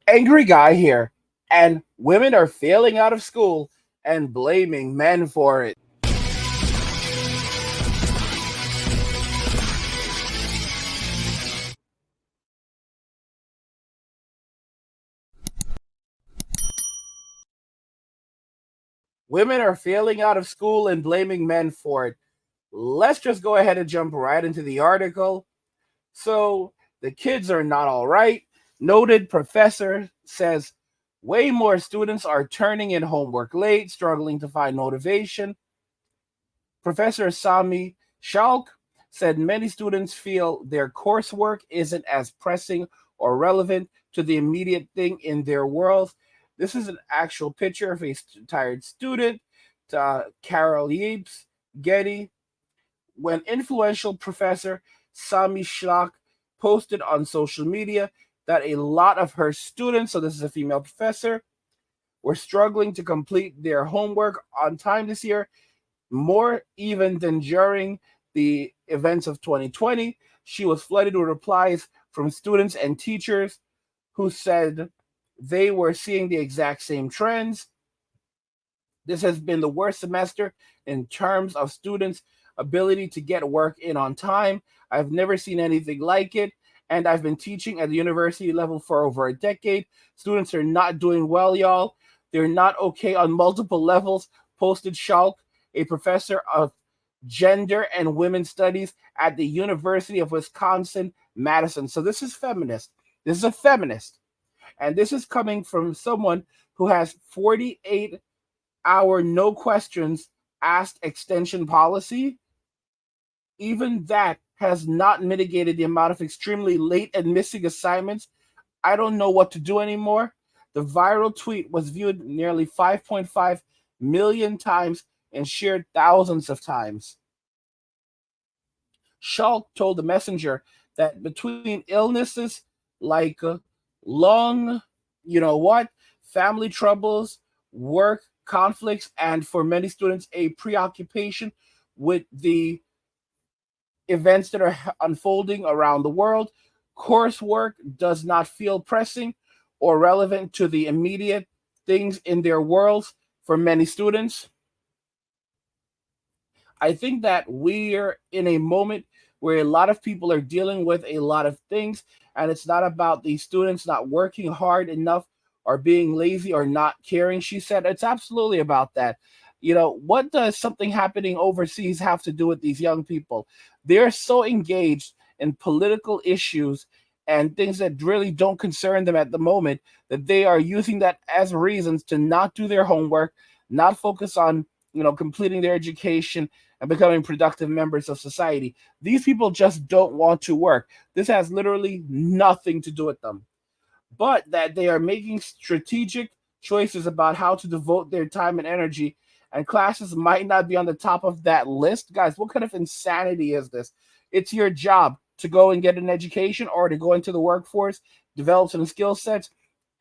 Angry guy here, and women are failing out of school and blaming men for it. Women are failing out of school and blaming men for it. Let's just go ahead and jump right into the article. So, the kids are not all right. Noted professor says way more students are turning in homework late, struggling to find motivation. Professor Sami Schalk said many students feel their coursework isn't as pressing or relevant to the immediate thing in their world. This is an actual picture of a tired student, Carol Yeats, Getty, when influential professor Sami Schalk posted on social media that a lot of her students, so this is a female professor, were struggling to complete their homework on time this year, more even than during the events of 2020. She was flooded with replies from students and teachers who said they were seeing the exact same trends. This has been the worst semester in terms of students' ability to get work in on time. I've never seen anything like it, and I've been teaching at the university level for over a decade. Students are not doing well, y'all. They're not okay on multiple levels, posted Schalk, a professor of gender and women's studies at the University of Wisconsin Madison. So this is feminist. This is a feminist. And this is coming from someone who has 48 our no questions asked extension policy. Even that has not mitigated the amount of extremely late and missing assignments. I don't know what to do anymore. The viral tweet was viewed nearly 5.5 million times and shared thousands of times. Schalk told the messenger that between illnesses like long, family troubles, work conflicts, and for many students, a preoccupation with the events that are unfolding around the world, coursework does not feel pressing or relevant to the immediate things in their worlds for many students. I think that we're in a moment where a lot of people are dealing with a lot of things, and it's not about the students not working hard enough or being lazy or not caring. She said it's absolutely about that. What does something happening overseas have to do with these young people? They're so engaged in political issues and things that really don't concern them at the moment that they are using that as reasons to not do their homework, not focus on completing their education and becoming productive members of society. These people just don't want to work. This has literally nothing to do with them, but that they are making strategic choices about how to devote their time and energy. And classes might not be on the top of that list. Guys, what kind of insanity is this? It's your job to go and get an education or to go into the workforce, develop some skill sets,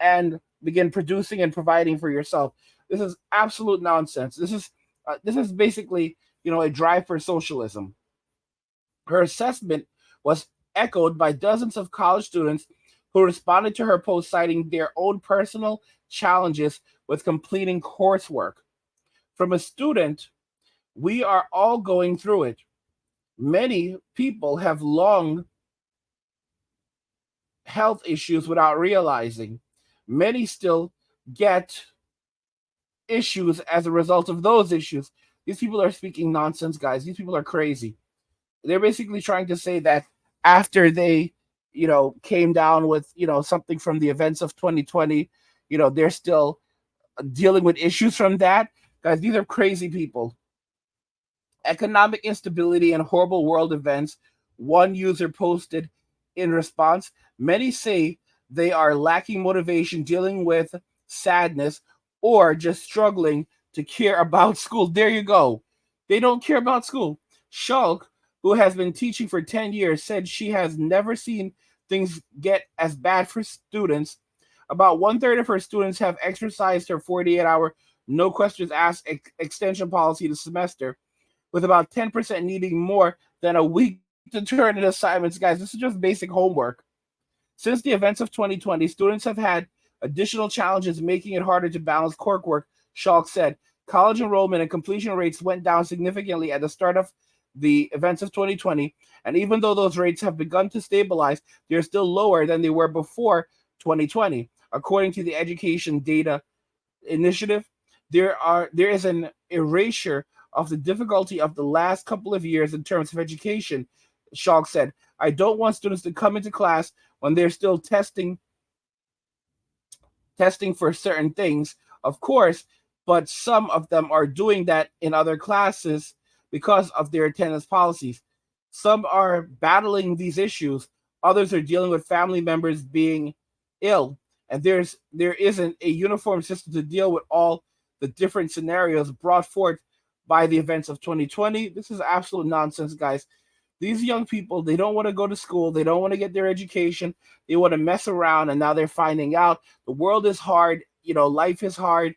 and begin producing and providing for yourself. This is absolute nonsense. This is basically a drive for socialism. Her assessment was echoed by dozens of college students who responded to her post citing their own personal challenges with completing coursework. From a student, we are all going through it. Many people have long health issues without realizing. Many still get issues as a result of those issues. These people are speaking nonsense, guys. These people are crazy. They're basically trying to say that after they, came down with, something from the events of 2020, they're still dealing with issues from that. Guys, these are crazy people. Economic instability and horrible world events, one user posted in response. Many say they are lacking motivation, dealing with sadness, or just struggling to care about school. There you go. They don't care about school. Shulk, who has been teaching for 10 years, said she has never seen things get as bad for students. About one third of her students have exercised her 48-hour no questions asked extension policy this semester, with about 10% needing more than a week to turn in assignments. Guys, this is just basic homework. Since the events of 2020, students have had Additional challenges making it harder to balance coursework, Schalk said. College enrollment and completion rates went down significantly at the start of the events of 2020, and even though those rates have begun to stabilize, they're still lower than they were before 2020. According to the Education Data Initiative, there is an erasure of the difficulty of the last couple of years in terms of education, Schalk said. I don't want students to come into class when they're still testing for certain things, of course, but some of them are doing that in other classes because of their attendance policies. Some are battling these issues, others are dealing with family members being ill, and there isn't a uniform system to deal with all the different scenarios brought forth by the events of 2020. This is absolute nonsense, guys. These young people, they don't want to go to school, they don't want to get their education, they want to mess around, and now they're finding out the world is hard, life is hard.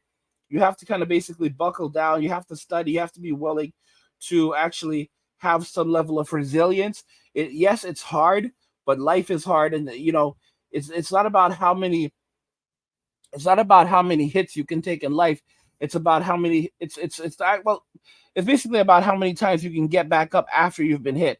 You have to kind of basically buckle down, you have to study, you have to be willing to actually have some level of resilience. Yes, it's hard, but life is hard, and it's not about how many hits you can take in life. It's about how many it's basically about how many times you can get back up after you've been hit.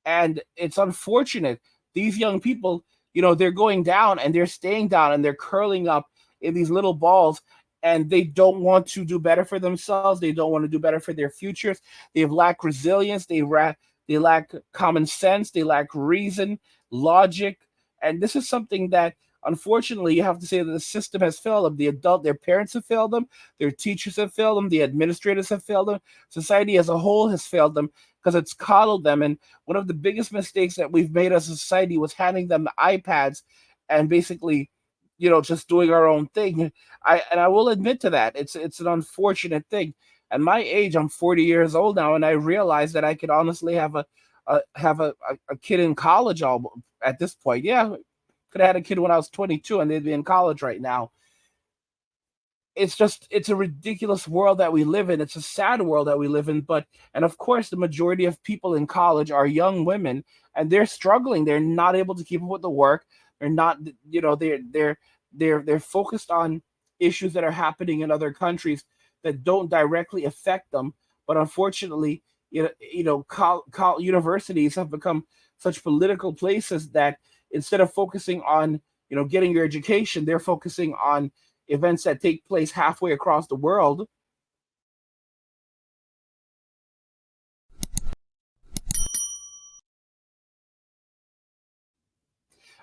And it's unfortunate. These young people, they're going down and they're staying down and they're curling up in these little balls, and they don't want to do better for themselves. They don't want to do better for their futures. They lack resilience. They lack common sense. They lack reason, logic. And this is something that, unfortunately, you have to say that the system has failed them. Their parents have failed them. Their teachers have failed them. The administrators have failed them. Society as a whole has failed them because it's coddled them. And one of the biggest mistakes that we've made as a society was handing them the iPads and basically, just doing our own thing. I will admit to that. It's an unfortunate thing. At my age, I'm 40 years old now, and I realize that I could honestly have a kid in college all at this point. Yeah, could have had a kid when I was 22 and they'd be in college right now. It's a ridiculous world that we live in. It's a sad world that we live in. But and of course, the majority of people in college are young women, and they're struggling. They're not able to keep up with the work. They're not, they're focused on issues that are happening in other countries that don't directly affect them. But unfortunately, universities have become such political places that instead of focusing on getting your education, they're focusing on events that take place halfway across the world.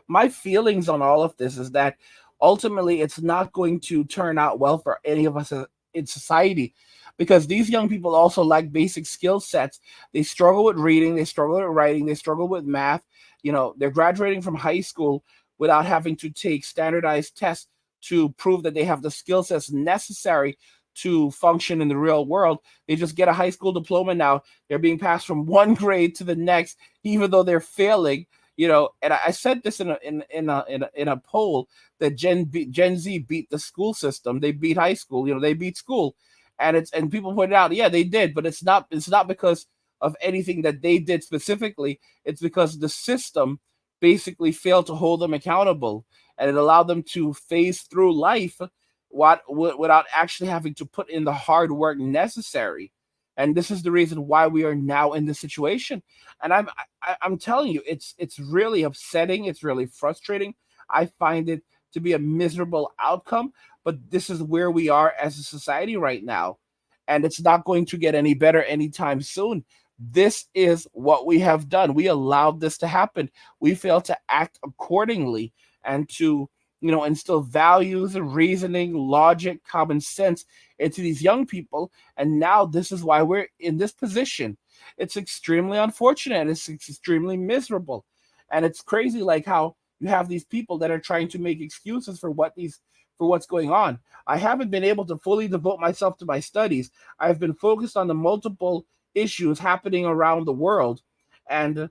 My feelings on all of this is that ultimately it's not going to turn out well for any of us in society, because these young people also lack basic skill sets. They struggle with reading, they struggle with writing, they struggle with math. They're graduating from high school without having to take standardized tests to prove that they have the skill sets necessary to function in the real world. They just get a high school diploma now. They're being passed from one grade to the next, even though they're failing. And I said this in a poll that Gen Z beat the school system. They beat high school. They beat school, and people pointed out, yeah, they did, but it's not because of anything that they did specifically. It's because the system basically failed to hold them accountable, and it allowed them to phase through life without actually having to put in the hard work necessary. And this is the reason why we are now in this situation. And I'm telling you, it's really upsetting. It's really frustrating. I find it to be a miserable outcome. But this is where we are as a society right now, and it's not going to get any better anytime soon. This is what we have done. We allowed this to happen. We failed to act accordingly and to instill values, reasoning, logic, common sense into these young people. And now this is why we're in this position. It's extremely unfortunate. It's extremely miserable. And it's crazy like how you have these people that are trying to make excuses for what's going on. I haven't been able to fully devote myself to my studies. I've been focused on the multiple issues happening around the world, and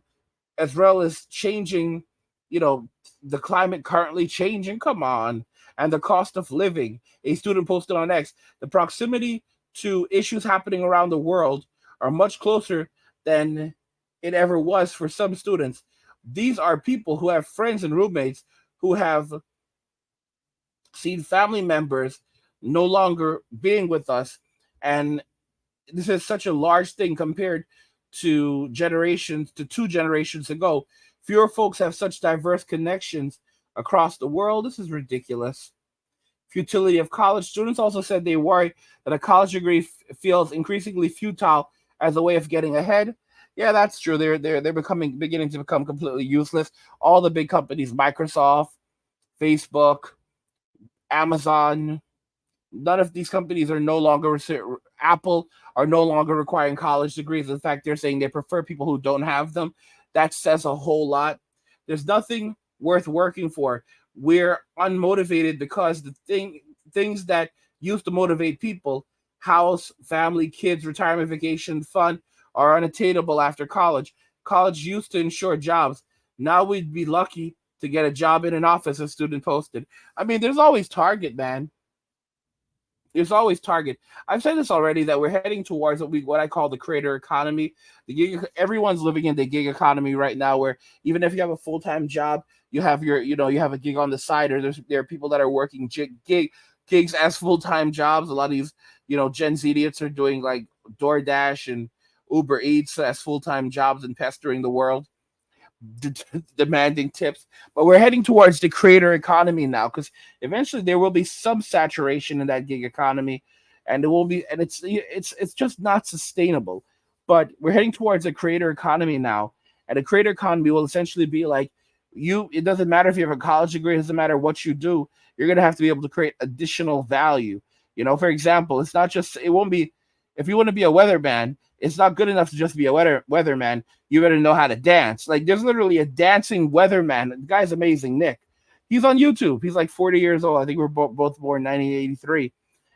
as well as changing, you know, the climate currently changing. Come on. And the cost of living. A student posted on X, the proximity to issues happening around the world are much closer than it ever was for some students. These are people who have friends and roommates who have seen family members no longer being with us, and this is such a large thing compared to 2 generations ago. Fewer folks have such diverse connections across the world. This is ridiculous. Futility of college. Students also said they worry that a college degree feels increasingly futile as a way of getting ahead. Yeah, that's true. They're beginning to become completely useless. All the big companies, Microsoft, Facebook, Amazon, none of these companies are no longer Apple are no longer requiring college degrees. In fact, they're saying they prefer people who don't have them. That says a whole lot. There's nothing worth working for. We're unmotivated because things that used to motivate people, house, family, kids, retirement, vacation, fun, are unattainable after college. College used to ensure jobs. Now we'd be lucky to get a job in an office, a student posted. I mean, there's always Target, man. There's always Target. I've said this already that we're heading towards what I call the creator economy. Everyone's living in the gig economy right now, where even if you have a full time job, you have a gig on the side, or there are people that are working gigs as full time jobs. A lot of these Gen Z idiots are doing like DoorDash and Uber Eats as full time jobs and pestering the world, demanding tips. But we're heading towards the creator economy now, because eventually there will be some saturation in that gig economy, and it will be, and it's just not sustainable. But we're heading towards a creator economy now, and a creator economy will essentially be like, it doesn't matter if you have a college degree, it doesn't matter what you do, you're going to have to be able to create additional value. For example, it won't be, if you want to be a weatherman, it's not good enough to just be a weatherman. You better know how to dance. Like, there's literally a dancing weatherman. The guy's amazing, Nick. He's on YouTube. He's like 40 years old. I think we're both born in 1983.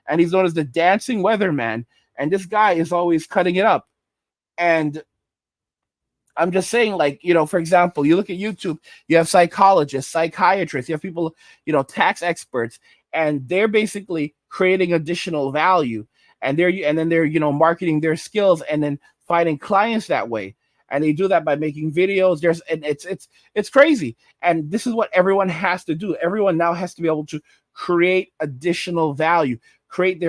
And he's known as the dancing weatherman. And this guy is always cutting it up. And I'm just saying, like, for example, you look at YouTube, you have psychologists, psychiatrists, you have people, tax experts, and they're basically creating additional value. And then they're marketing their skills and then finding clients that way. And they do that by making videos. It's crazy. And this is what everyone has to do. Everyone now has to be able to create additional value, create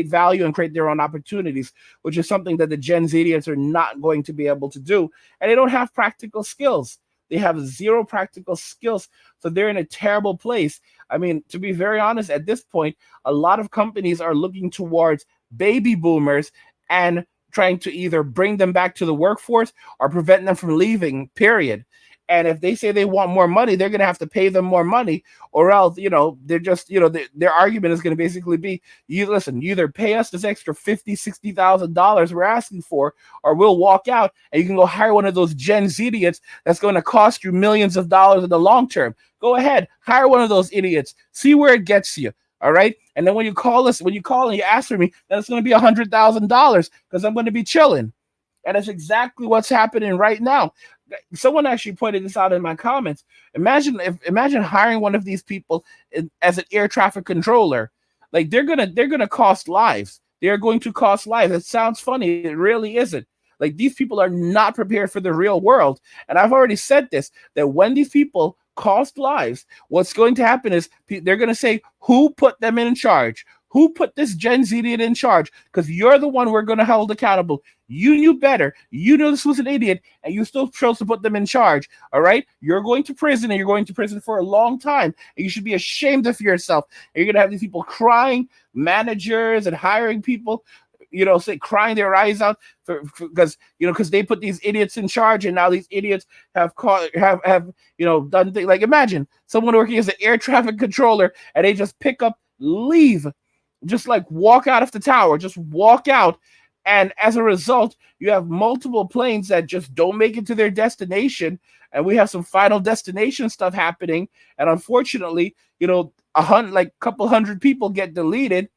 value and create their own opportunities, which is something that the Gen Zers are not going to be able to do. And they don't have practical skills. They have zero practical skills. So they're in a terrible place. I mean, to be very honest, at this point, a lot of companies are looking towards baby boomers and trying to either bring them back to the workforce or prevent them from leaving, period. And if they say they want more money, they're going to have to pay them more money, or else, they're just, their argument is going to basically be, you either pay us this extra $50,000-$60,000 we're asking for, or we'll walk out and you can go hire one of those Gen Z idiots that's going to cost you millions of dollars in the long term. Go ahead, hire one of those idiots, see where it gets you. All right. And then when you call and you ask for me, then it's going to be $100,000 because I'm going to be chilling. And that's exactly what's happening right now. Someone actually pointed this out in my comments. Imagine hiring one of these people as an air traffic controller. Like, they're gonna cost lives. They are going to cost lives. It sounds funny. It really isn't. Like, these people are not prepared for the real world. And I've already said this, that when these people cost lives, what's going to happen is they're going to say, who put them in charge? Who put this Gen Z idiot in charge? Because you're the one we're going to hold accountable. You knew better. You knew this was an idiot, and you still chose to put them in charge. All right? You're going to prison, and you're going to prison for a long time. And you should be ashamed of yourself. And you're going to have these people crying, managers and hiring people, crying their eyes out because they put these idiots in charge, and now these idiots have done things. Like, imagine someone working as an air traffic controller, and they just pick up, leave, just like walk out of the tower, just walk out. And as a result, you have multiple planes that just don't make it to their destination. And we have some final destination stuff happening. And unfortunately, a couple hundred people get deleted.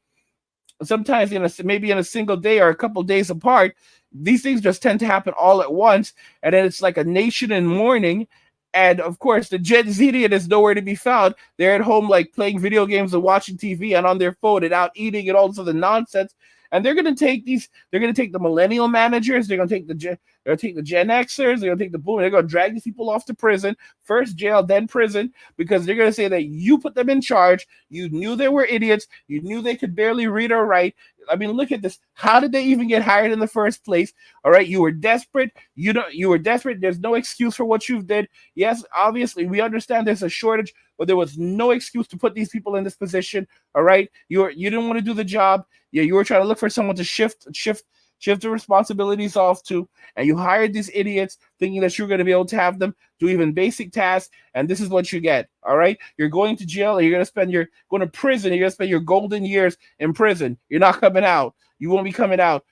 Sometimes maybe in a single day or a couple days apart. These things just tend to happen all at once. And then it's like a nation in mourning. And of course, the Gen Z idiot is nowhere to be found. They're at home, like, playing video games and watching TV and on their phone and out eating and all this other nonsense. And they're gonna take these. They're gonna take the millennial managers. They're gonna take they're gonna take the Gen Xers. They're gonna take the boom. They're gonna drag these people off to prison, first jail, then prison, because they're gonna say that you put them in charge. You knew they were idiots. You knew they could barely read or write. I mean, look at this. How did they even get hired in the first place? All right, you were desperate. You were desperate. There's no excuse for what you've did. Yes, obviously, we understand there's a shortage, but there was no excuse to put these people in this position. All right, you didn't want to do the job. Yeah, you were trying to look for someone to shift the responsibilities off to, and you hired these idiots thinking that you're going to be able to have them do even basic tasks, and this is what you get. All right, you're going to jail, and you're going to prison. You're going to spend your golden years in prison. You're not coming out. You won't be coming out,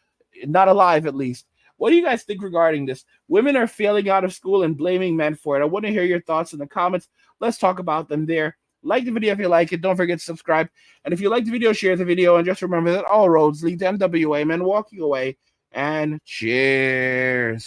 not alive at least. What do you guys think regarding this? Women are failing out of school and blaming men for it. I want to hear your thoughts in the comments. Let's talk about them there. Like the video if you like it. Don't forget to subscribe. And if you like the video, share the video. And just remember that all roads lead to MWA, men walking away. And cheers.